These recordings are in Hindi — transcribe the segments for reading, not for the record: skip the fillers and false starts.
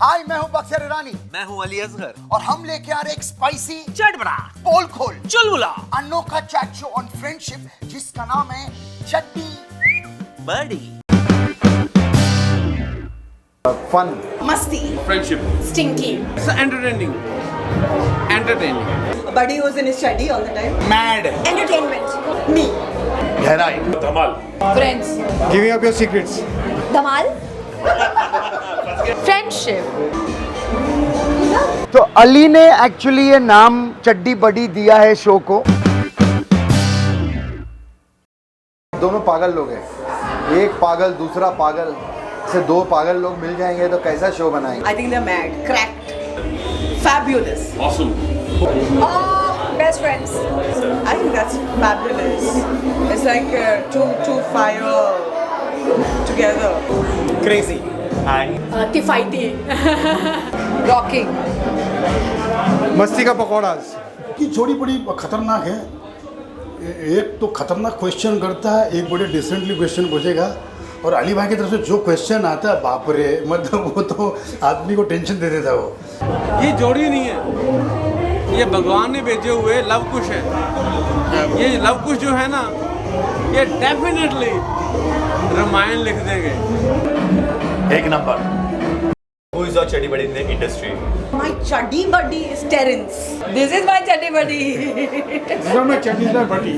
हाय, मैं हूँ बक्सर ईरानी मैं हूँ अली असगर और हम लेके आ रहे एक स्पाइसी चटपटा पोल खोल चुलबुला अनोखा चैट शो ऑन फ्रेंडशिप जिसका नाम है चड्डी बड़ी fun Musty, Friendship. stinky. It's entertaining. Entertaining. Buddy who's in his study all the time. Mad Entertainment. Me. गहराई धमाल. Friends. Giving up your secrets. Dhamal. Friendship. तो अली ने एक्चुअली ये नाम चड्डी बड़ी दिया है शो को। दोनों पागल लोग हैं, एक पागल दूसरा पागल से दो पागल लोग मिल जाएंगे तो कैसा शो बनाएंगे। I think they're mad. Cracked. Fabulous. Awesome. Best friends. I think that's fabulous. It's like two fire together. Crazy. Kifaiti. Rocking. मस्ती का पकौड़ाज। की जोड़ी बड़ी खतरनाक है। एक तो खतरनाक क्वेश्चन करता है, एक बड़े डिसेंटली क्वेश्चन पूछेगा और अली भाई की तरफ से जो क्वेश्चन आता है बाप रे, मतलब वो तो आदमी को टेंशन दे देता है वो। ये जोड़ी नहीं है, ये भगवान ने भेजे हुए लव कुश है। ये लव कुश जो है ना, ये डेफिनेटली रामायण लिख देंगे। एक number Who is your chaddi buddy in the industry? My chuddy buddy is Terence. This is my chuddy buddy. This is my Chinese buddy.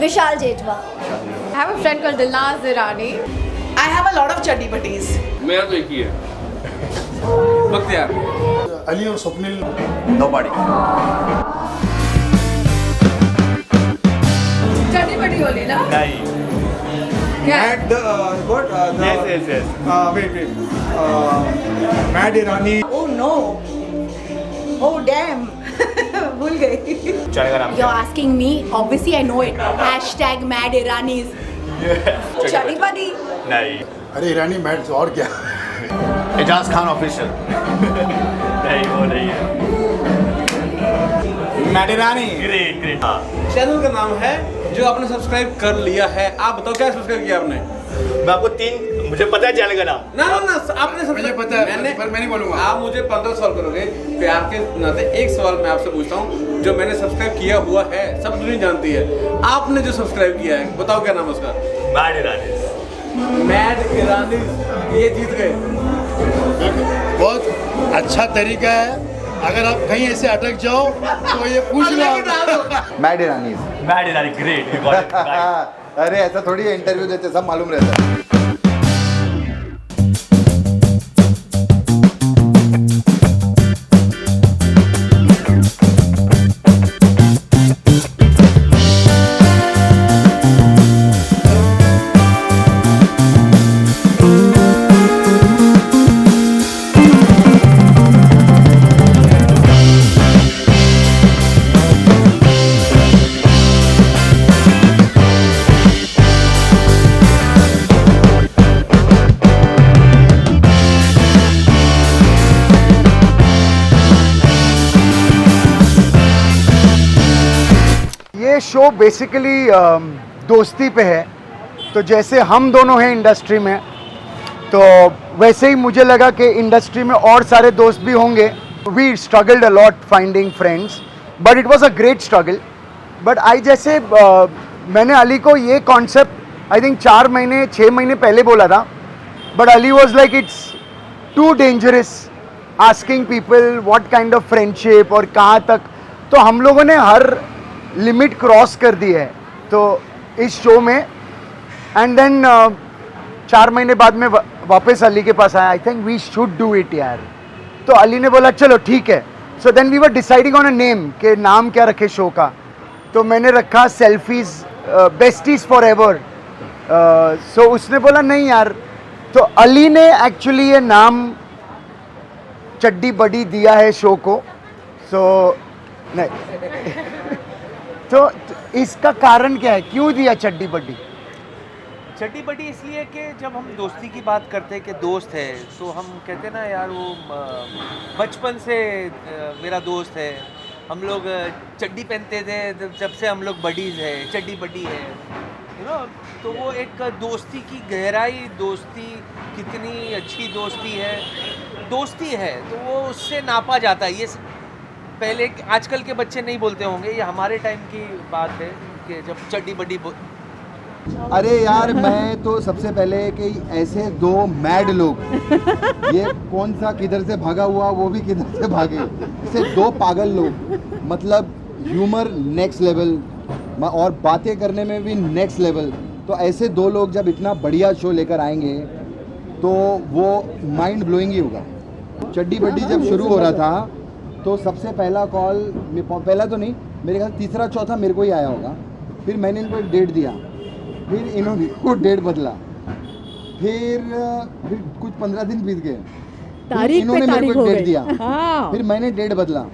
Vishal Jetwa. I have a friend called Dilnaz Irani. I have a lot of chuddy buddies. मेरा तो एक ही है, बख्तियार। अली और Swapnil Nobody. Chuddy buddy only, na? नहीं। Mad, what? Yes. Wait. Mad Irani. Oh no. Oh damn. भूल गई. चैनल का नाम You're asking me? Obviously I know it. Hashtag Mad Iranis. Chuddy buddy. नहीं। अरे ईरानी मैट और क्या। एजाज खान ऑफिशियल नहीं, वो नहीं है। Mad Irani. ग्रेट हाँ। चैनल का नाम है जो आपने सब्सक्राइब कर लिया है। आप बताओ क्या सब्सक्राइब किया आपने? मैं आपको मुझे पता है चैनल का नाम। ना आपने मुझे पता है, पर मैं नहीं बोलूंगा। आप मुझे 15 सवाल करोगे प्यार के नाते। एक सवाल मैं आपसे पूछता हूँ जो मैंने सब्सक्राइब किया हुआ है, सब दुनिया जानती है। आपने जो सब्सक्राइब किया है, बताओ क्या नाम है उसका? मैड ईरानी। मैड ईरानी। ये जीत गए। बहुत अच्छा तरीका है, अगर आप कहीं ऐसे अटक जाओ तो ये पूछ लो। Mad Irani. Mad Irani great, you got it. अरे ऐसा थोड़ी है, इंटरव्यू देते सब मालूम रहता है। ये शो बेसिकली दोस्ती पे है। तो जैसे हम दोनों हैं इंडस्ट्री में, तो वैसे ही मुझे लगा कि इंडस्ट्री में और सारे दोस्त भी होंगे। We struggled a lot finding friends, but it was a great struggle. But I जैसे मैंने अली को ये कॉन्सेप्ट आई थिंक 6 महीने पहले बोला था, but Ali was like it's too dangerous asking people what kind of friendship और कहाँ तक। तो हम लोगों ने हर लिमिट क्रॉस कर दी है तो इस शो में। एंड देन 4 महीने बाद में वापस अली के पास आया। I think we should do it यार। तो अली ने बोला चलो ठीक है। So then we were deciding on a name कि नाम क्या रखे शो का। तो मैंने रखा सेल्फीज बेस्टीज फॉर एवर। सो उसने बोला नहीं यार। तो अली ने एक्चुअली ये नाम चड्डी बड़ी दिया है शो को। सो नहीं तो इसका कारण क्या है, क्यों दिया चड्डी बड्डी? चड्डी बड्डी इसलिए कि जब हम दोस्ती की बात करते हैं कि दोस्त है, तो हम कहते हैं ना यार वो बचपन से मेरा दोस्त है। हम लोग चड्डी पहनते थे जब से हम लोग बडीज है, चड्डी बड्डी है। ना, तो वो एक दोस्ती की गहराई, दोस्ती कितनी अच्छी दोस्ती है तो वो उससे नापा जाता है। ये पहले आजकल के बच्चे नहीं बोलते होंगे, ये हमारे टाइम की बात है कि जब चड्डी बड्डी अरे यार मैं तो सबसे पहले कि ऐसे दो मैड लोग, ये कौन सा किधर से भागा हुआ, वो भी किधर से भागे, ऐसे दो पागल लोग, मतलब ह्यूमर नेक्स्ट लेवल और बातें करने में भी नेक्स्ट लेवल। तो ऐसे दो लोग जब इतना बढ़िया शो लेकर आएंगे तो वो माइंड ब्लोइंग ही होगा। चड्डी बड्डी जब शुरू हो रहा था तो सबसे पहला कॉल, पहला तो नहीं, मेरे ख्याल तीसरा चौथा मेरे को ही आया होगा। फिर मैंने इनको एक डेट दिया, फिर इन्होंने वो डेट बदला, फिर कुछ 15 दिन बीत गए, तारीख इन्होंने पे मेरे तारीख को हो डेट गई। दिया, हाँ। फिर मैंने डेट बदला,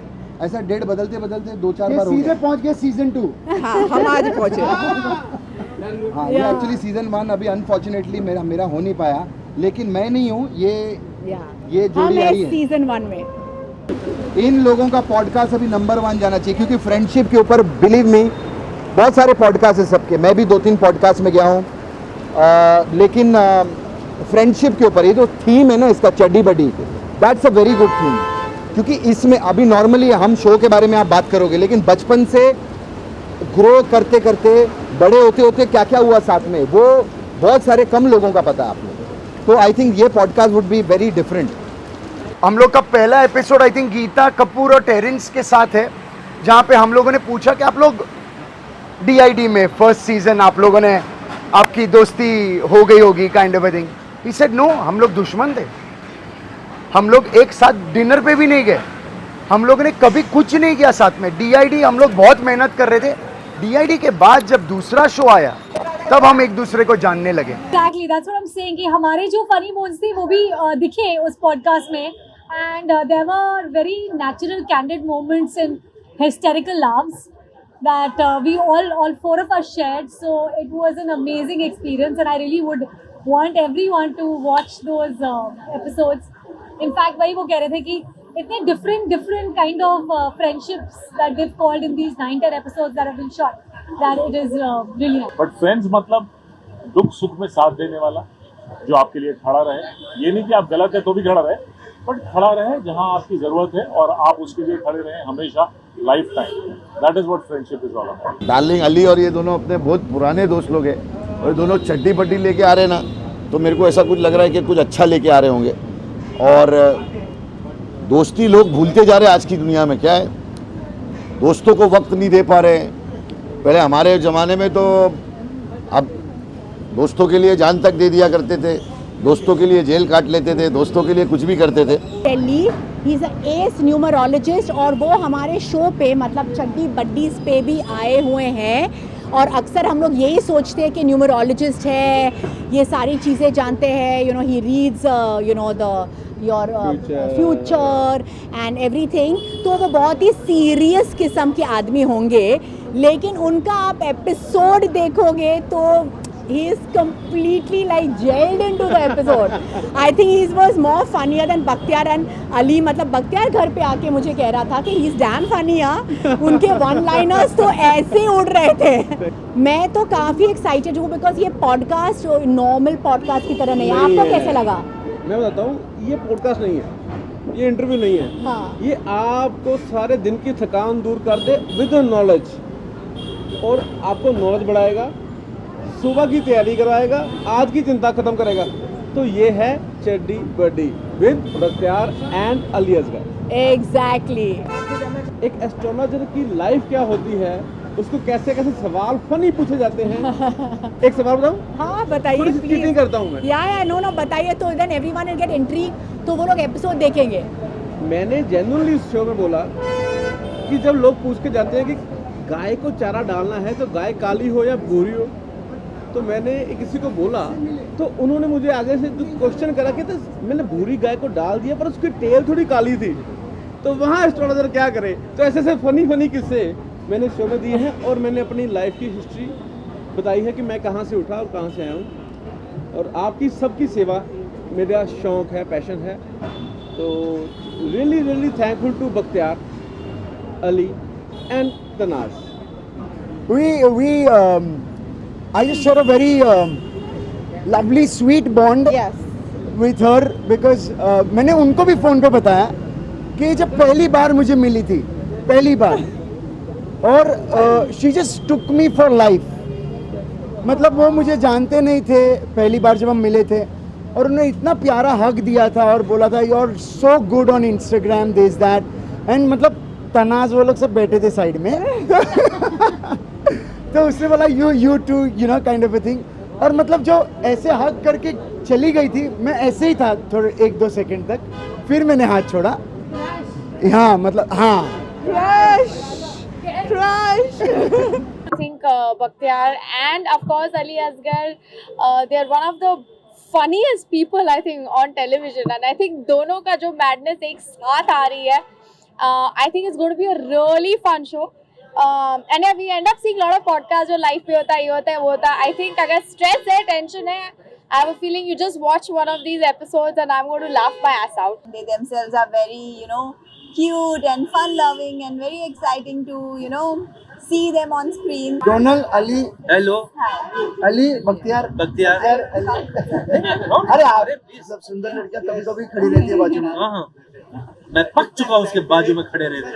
ऐसा डेट बदलते बदलते 2-4 बार हो सीधे गया। पहुंच गए सीजन 2। हाँ, हम आज पहुंचे। हाँ, ये एक्चुअली सीजन 1 अभी अनफॉर्चुनेटली मेरा हो नहीं पाया, लेकिन मैं नहीं हूँ, ये जोड़ी आई है। सीजन 1 में इन लोगों का पॉडकास्ट अभी नंबर 1 जाना चाहिए, क्योंकि फ्रेंडशिप के ऊपर बिलीव मी बहुत सारे पॉडकास्ट है सबके, मैं भी 2-3 पॉडकास्ट में गया हूँ, लेकिन फ्रेंडशिप के ऊपर ये जो थीम है ना इसका, चड्डी buddy, that's a very good theme. क्योंकि इसमें अभी नॉर्मली हम शो के बारे में आप बात करोगे, लेकिन बचपन से ग्रो करते करते बड़े होते होते क्या क्या हुआ साथ में, वो बहुत सारे कम लोगों का पता है आपको। तो आई थिंक ये podcast would be very different. हम लोग का पहला episode I think Geeta Kapoor और टेरेंस के साथ है, जहाँ पे हम लोगों ने पूछा कि आप लोग DID में फर्स्ट सीजन आप लोगों ने आपकी दोस्ती हो गई होगी kind of a thing. He said no, हम लोग दुश्मन थे, हम लोग एक साथ डिनर पे भी नहीं गए, हम लोग ने कभी कुछ नहीं किया साथ में। DID हम लोग बहुत मेहनत कर रहे थे, DID के बाद जब दूसरा शो आया तब हम एक दूसरे को जानने लगे। Exactly, that's what I'm saying कि हमारे जो funny bones थे वो भी दिखे उस podcast में, and there were very natural candid moments and hysterical laughs that we all four of us shared, so it was an amazing experience and I really would want everyone to watch those episodes. In fact वही वो कह रहे थे कि इतने different kind of friendships that they've called in these 9-10 episodes that have been shot, that it is really nice. But friends मतलब दुख सुख में साथ देने वाला, जो आपके लिए खड़ा रहे। ये नहीं कि आप गलत है तो भी खड़ा रहे, बट खड़ा रहे जहां आपकी जरूरत है और आप उसके लिए खड़े रहे हमेशा, life time. That is what friendship is all about. Darling Ali और ये दोनों अपने बहुत पुराने दोस्त लोग हैं, और दोनों चड्डी बड्डी लेके आ रहे हैं ना, तो मेरे को ऐसा कुछ लग रहा है कि कुछ अच्छा लेके आ रहे होंगे। और दोस्ती लोग भूलते जा रहे हैं आज की दुनिया में। क्या है, दोस्तों को वक्त नहीं दे पा रहे। पहले हमारे ज़माने में तो अब दोस्तों के लिए जान तक दे दिया करते थे, दोस्तों के लिए जेल काट लेते थे, दोस्तों के लिए कुछ भी करते थे। Delhi he is S numerologist, और वो हमारे शो पे मतलब चड्डी बड्डीज पे भी आए हुए हैं। और अक्सर हम लोग यही सोचते हैं कि न्यूमरोलॉजिस्ट है, ये सारी चीज़ें जानते हैं, you know he reads you know the your future and everything. तो वो बहुत ही सीरियस किस्म के आदमी होंगे, लेकिन उनका आप एपिसोड देखोगे तो he is completely like jailed into the episode. I think he was more funnier than Bakhtiar and Ali. मतलब बख्तियार घर पे आके मुझे कह रहा था कि he is damn funny, हाँ, उनके वन लाइनर्स तो ऐसे उड़ रहे थे। मैं तो काफ़ी एक्साइटेड हूँ बिकॉज ये पॉडकास्ट नॉर्मल पॉडकास्ट की तरह नहीं है। आपको कैसे लगा? मैं बताता हूँ, ये पॉडकास्ट नहीं है, ये इंटरव्यू नहीं है। हाँ। ये आपको सारे दिन की थकान दूर कर दे विद नॉलेज, और आपको नॉलेज बढ़ाएगा, सुबह की तैयारी करवाएगा, आज की चिंता खत्म करेगा। तो ये है Chaddi buddy with Bakhtiyar and Ali Asgar. Exactly. एक एस्ट्रोलॉजर की लाइफ क्या होती है, उसको कैसे कैसे सवाल फनी पूछे जाते हैं। एक सवाल बताऊं? हाँ बताइए। थोड़ी सी चीटिंग करता हूँ मैं। या नो बताइए, तो then everyone will get intrigue, तो वो लोग एपिसोड देखेंगे। मैंने जेन्युइनली इस शो में बोला कि जब लोग पूछ के जाते हैं कि गाय को चारा डालना है तो गाय काली हो या भूरी हो, तो मैंने किसी को बोला तो उन्होंने मुझे आगे से क्वेश्चन करा कि तो मैंने भूरी गाय को डाल दिया पर उसकी टेल थोड़ी काली थी, तो वहाँ एस्ट्रोलॉजर क्या करे। तो ऐसे ऐसे फनी किस्से मैंने शो में दिए हैं, और मैंने अपनी लाइफ की हिस्ट्री बताई है कि मैं कहाँ से उठा और कहाँ से आया हूँ, और आपकी सबकी सेवा मेरा शौक़ है, पैशन है। तो really thankful to Bakhtiyar, Ali and Tanaz. I just share a very lovely, sweet bond with her because मैंने उनको भी फ़ोन पे बताया कि जब पहली बार मुझे मिली थी, पहली बार, और she just took me for life. मतलब वो मुझे जानते नहीं थे पहली बार जब हम मिले थे, और उन्होंने इतना प्यारा हक दिया था और बोला था you are so good on Instagram this that, and मतलब तनाज वो लोग सब बैठे थे साइड में तो उसने बोला you too you know kind of a thing, और मतलब जो ऐसे हक करके चली गई थी, मैं ऐसे ही था थोड़े 1-2 सेकंड तक, फिर मैंने हाथ छोड़ा. हाँ मतलब हाँ I think Bakhtiar and of course Ali Asgar, they are one of the funniest people I think on television, and I think दोनों का जो madness एक साथ आ रही है, I think it's going to be a really fun show. And yeah, we end up seeing a lot of podcasts जो live पे होता है, ये होता है, वो होता है. I think अगर stress है, tension है, I have a feeling you just watch one of these episodes and I'm going to laugh my ass out. They themselves are very, you know, cute and fun-loving and very exciting to, you know, see them on screen. डोनल, अली, हेलो अली, बख्तियार, बख्तियार अरे आप सब सुंदर लड़कियां कभी कभी खड़ी रहती है बाजू में. हाँ, मैं पक चुका उसके बाजू में खड़े रहने.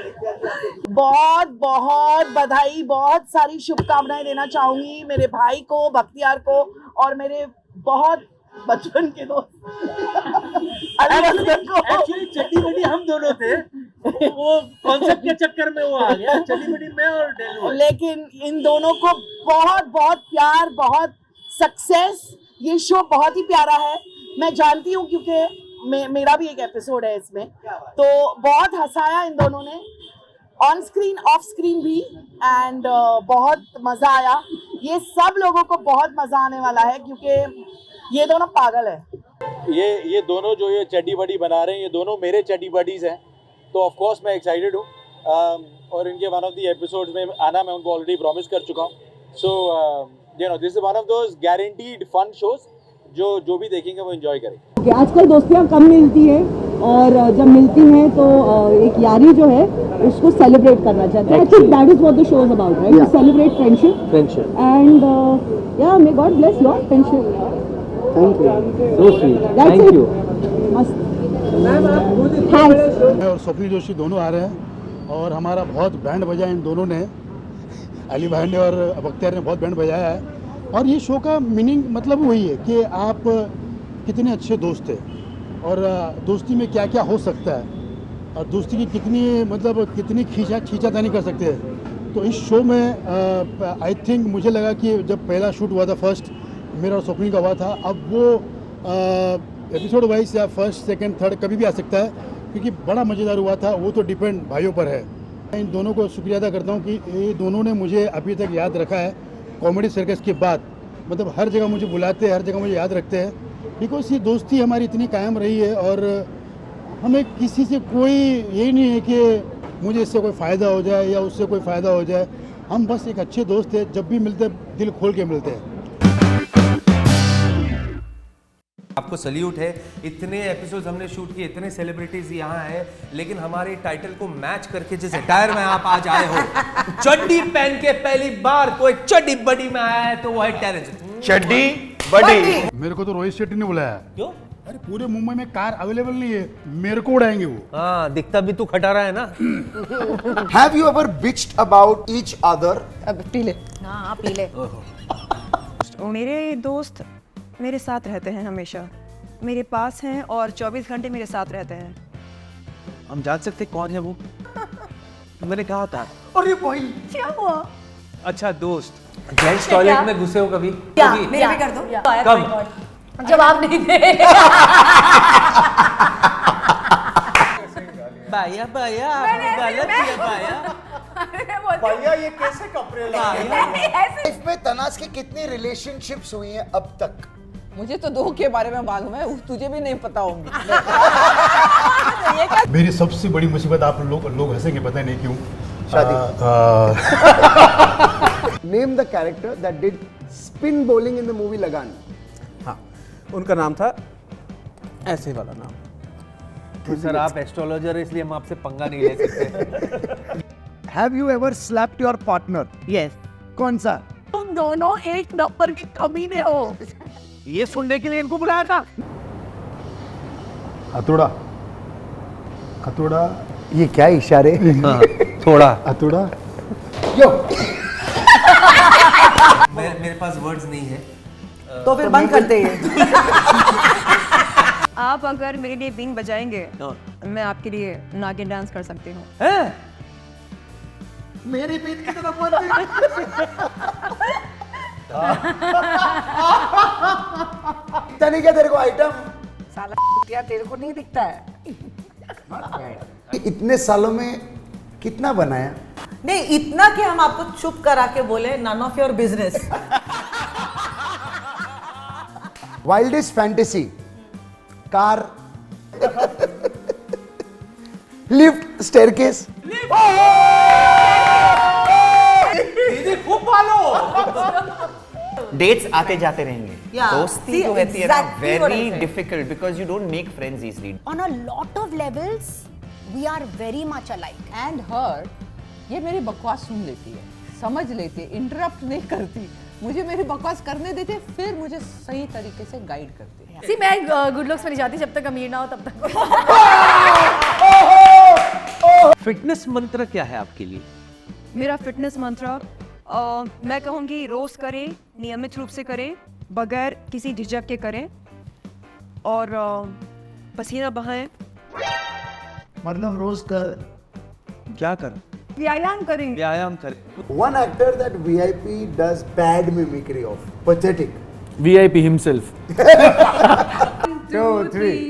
बहुत बहुत बधाई, बहुत सारी शुभकामनाएं देना चाहूंगी मेरे भाई को, बख्तियार को, और मेरे बहुत बचपन के दोस्त एक्चुअली चड्डी बड्डी हम दोनों थे, वो कॉन्सेप्ट के चक्कर में वो आ गया, चड्डी बड्डी मैं और डेलू. लेकिन इन दोनों को बहुत बहुत प्यार, बहुत सक्सेस. ये शो बहुत ही प्यारा है, मैं जानती हूँ क्योंकि मेरा भी एक एपिसोड है इसमें. तो बहुत हंसाया इन दोनों ने, ऑन स्क्रीन ऑफ स्क्रीन भी, एंड बहुत मज़ा आया. ये सब लोगों को बहुत मज़ा आने वाला है क्योंकि ये दोनों पागल है. ये दोनों जो ये चड्डी बडी बना रहे हैं, ये दोनों मेरे चड्डी बडीज हैं, तो ऑफ कोर्स मैं एक्साइटेड हूँ. और इनके वन ऑफ द एपिसोड्स में आना मैं उनको ऑलरेडी प्रॉमिस कर चुका हूँ. So you know this is one of those guaranteed fun shows जो भी देखेंगे वो एंजॉय करेंगे. आजकल दोस्तियाँ कम मिलती है, और जब मिलती हैं तो एक यारी जो है उसको सेलिब्रेट करना चाहते हैं. I think that is what the show is about, right? To celebrate friendship and yeah may God bless your friendship. Thank you. So sweet. Thank you. मस्त. थैंक्स. मैं और स्वप्नी जोशी दोनों आ रहे हैं, और हमारा बहुत बैंड बजाया इन दोनों ने. अली भाई ने और बख्तियार ने बहुत बैंड बजाया है. और ये शो का मीनिंग मतलब वही है कि आप कितने अच्छे दोस्त हैं, और दोस्ती में क्या क्या हो सकता है, और दोस्ती की कितनी खींचातानी कर सकते हैं. तो इस शो में आई थिंक मुझे लगा कि जब पहला शूट हुआ था, फर्स्ट मेरा और स्वप्नी का हुआ था, अब वो एपिसोड वाइज या फर्स्ट सेकंड थर्ड कभी भी आ सकता है, क्योंकि बड़ा मज़ेदार हुआ था. वो तो डिपेंड भाइयों पर है. मैं इन दोनों को शुक्रिया अदा करता हूँ कि ये दोनों ने मुझे अभी तक याद रखा है. कॉमेडी सर्कस के बाद मतलब हर जगह मुझे बुलाते हैं, हर जगह मुझे याद रखते हैं, बिकॉज ये दोस्ती हमारी इतनी कायम रही है, और हमें किसी से कोई यही नहीं है कि मुझे इससे कोई फ़ायदा हो जाए या उससे कोई फ़ायदा हो जाए. हम बस एक अच्छे दोस्त हैं, जब भी मिलते हैं दिल खोल के मिलते हैं. आपको सल्यूट है, इतने एपिसोड्स हमने शूट किए, इतने सेलिब्रिटीज यहाँ हैं, लेकिन हमारे टाइटल को मैच करके जिस अटायर में आप आज आए हो, चड्डी पहन के पहली बार कोई चड्डी बडी में आया है तो वो है टेरेंस. चड्डी बड़ी. मेरे को तो रोहित शेट्टी ने बुलाया. क्यों? अरे पूरे मुंबई में कार अवेलेबल नहीं है, मेरे को उड़ाएंगे वो. हाँ, दिखता भी तू खटारा है ना. Have you ever bitched about each other? अब पी ले. हाँ पी ले. मेरे दोस्त मेरे साथ रहते हैं, हमेशा मेरे पास हैं और 24 घंटे मेरे साथ रहते हैं. हम जान सकते कौन है वो? मैंने कहा था. अरे भाई क्या हुआ? अच्छा दोस्त. जेंट्स टॉयलेट में घुसे हो कभी? मेरे भी कर दो. कब? जवाब नहीं दे. बाया बाया आपने गलत किया बाया. भैया ये कैसे कपड़े लाए? लाइफ में तनाज की कितनी रिलेशनशिप्स हुई हैं अब तक? मुझे तो 2 के बारे में मालूम है, तुझे भी नहीं पता होंगी. मेरी सबसे बड़ी मुसीबत, आप लोग हंसेंगे पता नहीं क्यों. शादी. Name the character that did spin bowling in the movie लगान. हाँ, उनका नाम था ऐसे वाला नाम. तो सर आप एस्ट्रोलॉजर है इसलिए हम आपसे पंगा नहीं ले सकते. Have you ever slapped your partner? Yes. कौन सा? दोनों एक नंबर की कमीने हो। ये सुनने के लिए इनको बुलाया था। हथौड़ा, हथौड़ा, ये क्या इशारे? थोड़ा हथौड़ा, यो। मेरे पास वर्ड्स नहीं है। तो फिर बंद करते हैं। आप अगर मेरे लिए बीन बजाएंगे मैं आपके लिए नागिन डांस कर सकती हूँ। मेरी बीन की तरफ मत दिखता नहीं क्या तेरे को आइटम? साला क्या तेरे को नहीं दिखता है? इतने सालों में कितना बनाया? नहीं इतना कि हम आपको चुप करा के बोले none of your business. Wildest fantasy, car, lift, staircase. खूब पालो। डेट्स आते जाते रहेंगे। Yeah. दोस्ती See, जो रहती है ना exactly what I very said. Difficult because you don't make friends easily. On a lot of levels, we are very much alike. And हर ये मेरी बकवास सुन लेती है, समझ लेती है, इंटरप्ट नहीं करती, मुझे मेरी बकवास करने देती है, फिर मुझे सही तरीके से गाइड करती है। See, मैं गुड लुक्स में नहीं जाती, जब तक अमीर ना हो तब तक। फिटनेस मंत्र क्या है आपके लिए? मेरा फिटनेस मंत्र मैं कहूँगी रोज करें, नियमित रूप से करें, बगैर किसी झिझक के करें और पसीना बहाएं। मतलब रोज का क्या कर? व्यायाम करें। व्यायाम करें। One actor that VIP does bad mimicry of, pathetic. VIP himself. 2, 3.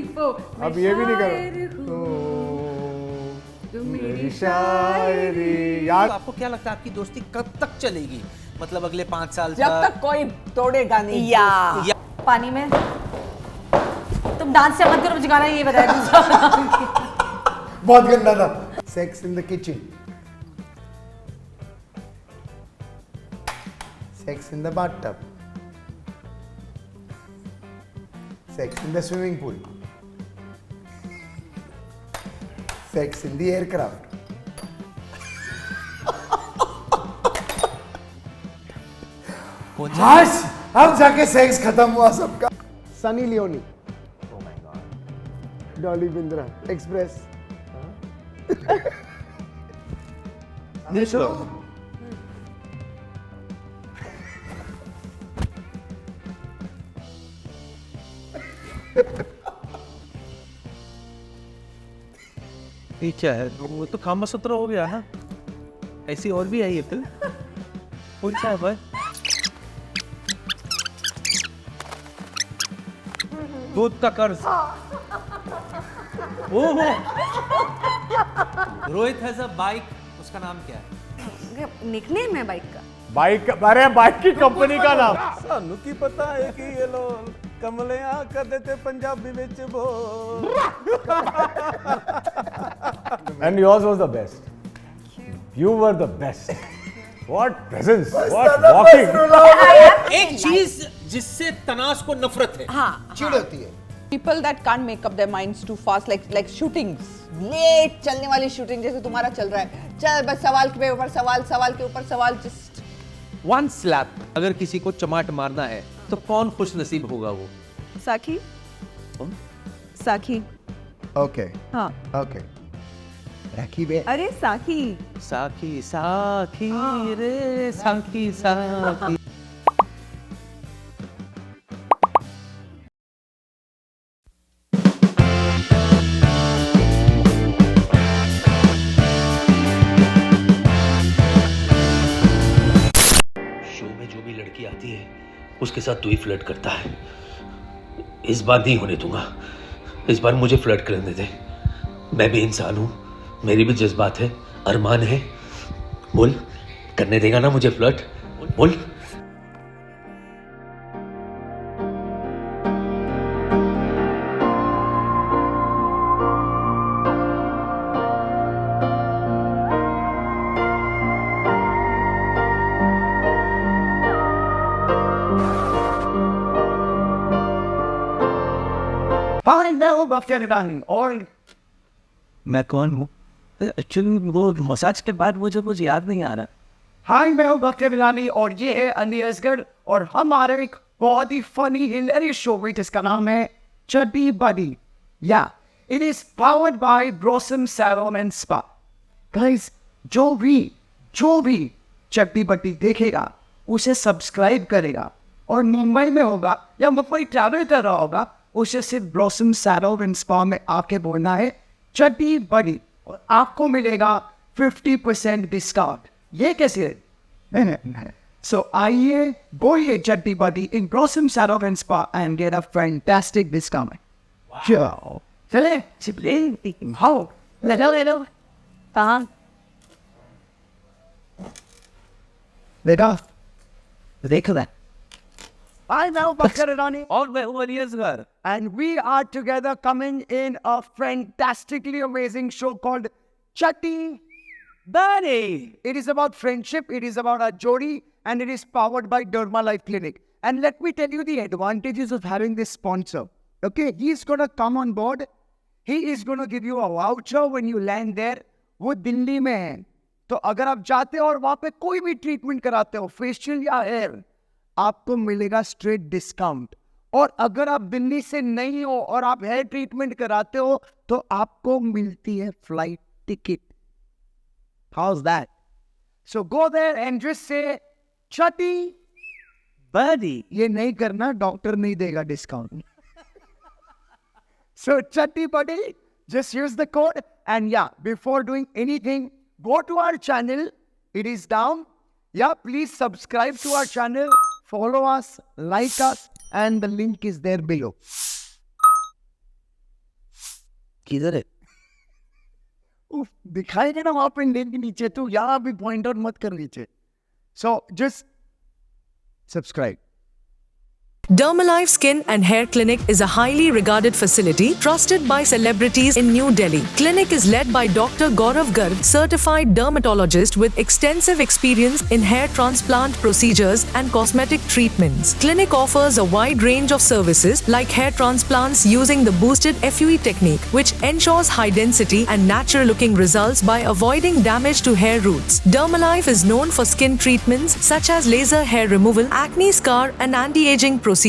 अब ये भी नहीं करो। मेरी शायरी यार। आपको क्या लगता है आपकी दोस्ती कब तक चलेगी? मतलब अगले 5 साल जब तक कोई तोड़ेगा नहीं। या पानी में तुम डांस से मत करो, मुझे गाना ये बताया। बहुत गंदा था। Sex in the kitchen, sex in the bathtub, sex in the swimming pool, sex in the aircraft. आज अब जाके सेक्स खत्म हुआ सबका। Sunny Leone, Dolly Bindra, express. ये क्या है? वो तो कामसूत्र हो गया ना। ऐसी और भी आई है फिल्म। कौन सा है भाई? दूध का कर्ज। ओहो। रोहित हैज अ बाइक, उसका नाम क्या है? निकनेम है बाइक का। बाइक, अरे बाइक की कंपनी का नाम। सानू की पता है कि ये लोग कमलियां कर देते पंजाबी विच बोल। And yours was the best. You were the best. What presence, what walking. एक चीज जिससे तनास को नफरत है। हाँ, चिढ़ होती है। People that can't make up their minds too fast, like shootings, late चलने वाली शूटिंग जैसे तुम्हारा चल रहा है, चल बस सवाल के ऊपर सवाल, सवाल के ऊपर सवाल, just वन स्लैप। अगर किसी को चमाट मारना है तो कौन खुश नसीब होगा वो? साखी। साखी। ओके, हाँ। ओके। राखी बे। अरे साखी। साखी साखी रे साखी साखी। शो में जो भी लड़की आती है उसके साथ तू ही फ्लर्ट करता है। इस बार नहीं होने दूंगा। इस बार मुझे फ्लर्ट करने दे। मैं भी इंसान हूं, मेरी भी जज्बात है, अरमान है। बोल, करने देगा ना मुझे फ्लर्ट? बोल। और मैं कौन हूँ? एक्चुअली वो मसाज के बाद मुझे कुछ याद नहीं आ रहा। हाय, मैं हूँ भक्त बिलानी और ये है अली असगर और हमारे एक बहुत ही फनी हिलेरियस शो है जिसका नाम है चड्डी बडी। या it is powered by Blossom salon and spa. Guys, जो भी चड्डी बडी देखेगा उसे सब्सक्राइब करेगा और मुंबई में होगा या मुंबई ट्रैवल कर रहा होगा, उसे सिर्फ ब्लॉसम सैलून एंड स्पा में आके बोलना है चड्डी बडी और आपको मिलेगा 50% डिस्काउंट। ये कैसे है? So आइए बोलिए Chaddi buddy in Blossom salon and spa and get a fantastic discount. चले हाउ ले लो कहाँ बेटा देखो that. I'm now Bakar Irani और मैं हूँ Ali Asghar and we are together coming in a fantastically amazing show called Chatti Badi. It is about friendship, it is about our jodi and it is powered by Derma Life Clinic. And let me tell you the advantages of having this sponsor. Okay, he's gonna come on board. He is gonna give you a voucher when you land there. वो दिल्ली में है, तो अगर आप जाते हो और वहाँ पे कोई भी ट्रीटमेंट कराते हो फेशियल या हेयर, आपको मिलेगा स्ट्रेट डिस्काउंट। और अगर आप दिल्ली से नहीं हो और आप हेयर ट्रीटमेंट कराते हो तो आपको मिलती है flight ticket. How is that? So go there and just say Chaddi बडी। ये नहीं करना, डॉक्टर नहीं देगा डिस्काउंट। सो चड्डी बडी, just use the code. And yeah, before doing anything, go to our channel. It is down. Yeah, please subscribe to our channel, follow us, like us, and the link is there below. किधर है? दिखाई देना वहाँ पे लिंक नीचे, तो यहाँ भी पॉइंट आउट मत कर नीचे. So just subscribe. Dermalife Skin and Hair Clinic is a highly regarded facility trusted by celebrities in New Delhi. Clinic is led by Dr. Gaurav Garg, certified dermatologist with extensive experience in hair transplant procedures and cosmetic treatments. Clinic offers a wide range of services like hair transplants using the boosted FUE technique, which ensures high density and natural looking results by avoiding damage to hair roots. Dermalife is known for skin treatments such as laser hair removal, acne scar and anti-aging procedures.